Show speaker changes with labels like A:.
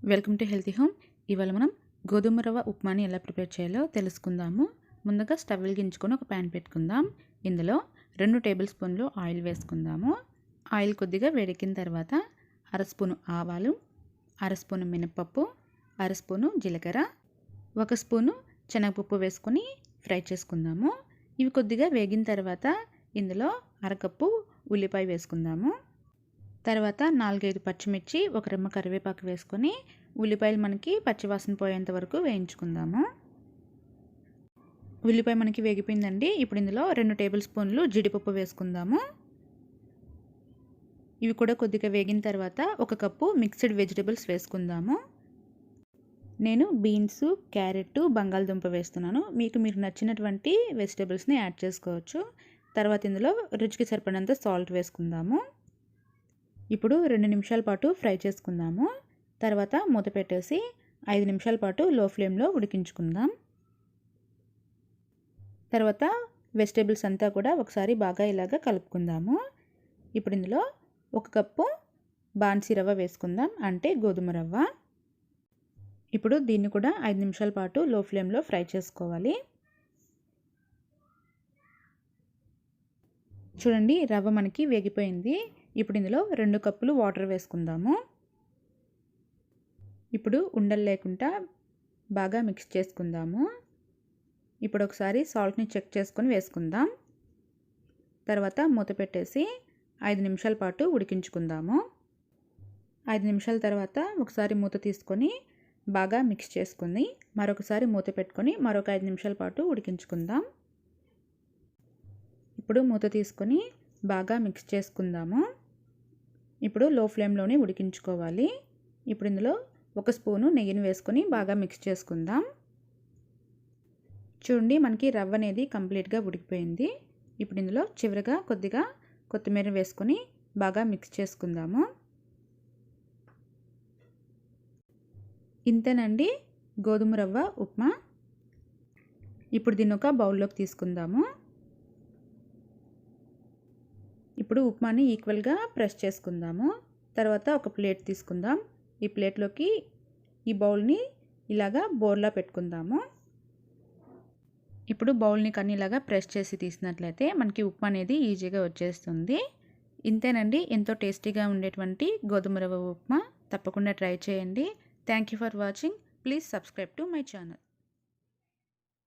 A: Welcome to healthy home. ఇవాళ మనం గోధుమ రవ్వ ఉప్మాని ఎలా ప్రిపేర్ చేయాలో తెలుసుకుందాము. ముందుగా స్టవ్ వెలిగించుకొని ఒక ప్యాన్ పెట్టుకుందాం. ఇందులో 2 టేబుల్ స్పూన్లు ఆయిల్ వేసుకుందాము. ఆయిల్ కొద్దిగా వేడెక్కిన తర్వాత అర స్పూను ఆవాలు, అర స్పూను మినపప్పు, అర స్పూను జీలకర్ర, 1 స్పూను శనగపప్పు వేసుకొని ఫ్రై చేసుకుందాము. ఇవి కొద్దిగా వేగిన తర్వాత ఇందులో అరకప్పు ఉల్లిపాయ వేసుకుందాము. తర్వాత 4-5 పచ్చిమిర్చి, ఒక రెమ్మ కరివేపాకు వేసుకొని ఉల్లిపాయలు మనకి పచ్చివాసన పోయేంత వరకు వేయించుకుందాము. ఉల్లిపాయ మనకి వేగిపోయిందండి. ఇప్పుడు ఇందులో 2 టేబుల్ స్పూన్లు జీడిపప్పు వేసుకుందాము. ఇవి కూడా కొద్దిగా వేగిన తర్వాత 1 కప్పు మిక్స్డ్ వెజిటబుల్స్ వేసుకుందాము. నేను బీన్స్, క్యారెట్, బంగాళదుంప వేస్తున్నాను. మీరు నచ్చినటువంటి వెజిటబుల్స్ని యాడ్ చేసుకోవచ్చు. తర్వాత ఇందులో రుచికి సరిపడినంత సాల్ట్ వేసుకుందాము. ఇప్పుడు 2 నిమిషాల పాటు ఫ్రై చేసుకుందాము. తర్వాత మూత పెట్టేసి 5 నిమిషాల పాటు లో ఫ్లేమ్లో ఉడికించుకుందాం. తర్వాత వెజిటేబుల్స్ అంతా కూడా ఒకసారి బాగా ఇలాగ కలుపుకుందాము. ఇప్పుడు ఇందులో 1 కప్పు బాన్సీ రవ్వ వేసుకుందాం, అంటే గోధుమ రవ్వ. ఇప్పుడు దీన్ని కూడా 5 నిమిషాల పాటు లో ఫ్లేమ్లో ఫ్రై చేసుకోవాలి. చూడండి, రవ్వ మనకి వేగిపోయింది. ఇప్పుడు ఇందులో 2 కప్పులు వాటర్ వేసుకుందాము. ఇప్పుడు ఉండలు లేకుండా బాగా మిక్స్ చేసుకుందాము. ఇప్పుడు ఒకసారి సాల్ట్ని చెక్ చేసుకొని వేసుకుందాం. తర్వాత మూత పెట్టేసి 5 నిమిషాల పాటు ఉడికించుకుందాము. 5 నిమిషాల తర్వాత ఒకసారి మూత తీసుకొని బాగా మిక్స్ చేసుకొని మరొకసారి మూత పెట్టుకొని మరొక 5 నిమిషాల పాటు ఉడికించుకుందాం. ఇప్పుడు మూత తీసుకొని బాగా మిక్స్ చేసుకుందాము. ఇప్పుడు లో ఫ్లేమ్లోనే ఉడికించుకోవాలి. ఇప్పుడు ఇందులో 1 స్పూను నెయ్యిని వేసుకొని బాగా మిక్స్ చేసుకుందాం. చూడండి, మనకి రవ్వ అనేది కంప్లీట్గా ఉడికిపోయింది. ఇప్పుడు ఇందులో చివరిగా కొద్దిగా కొత్తిమీర వేసుకొని బాగా మిక్స్ చేసుకుందాము. ఇంతేనండి, గోధుమ రవ్వ ఉప్మా. ఇప్పుడు దీన్ని ఒక బౌల్లోకి తీసుకుందాము. ఇప్పుడు ఉప్మాని ఈక్వల్గా ప్రెస్ చేసుకుందాము. తర్వాత ఒక ప్లేట్ తీసుకుందాం. ఈ ప్లేట్లోకి ఈ బౌల్ని ఇలాగా బోర్లా పెట్టుకుందాము. ఇప్పుడు బౌల్ని కానీ ఇలాగా ప్రెస్ చేసి తీసినట్లయితే మనకి ఉప్మా అనేది ఈజీగా వచ్చేస్తుంది. ఇంతేనండి, ఎంతో టేస్టీగా ఉండేటువంటి గోధుమ రవ్వ ఉప్మా. తప్పకుండా ట్రై చేయండి. Thank you for watching. Please subscribe to my channel.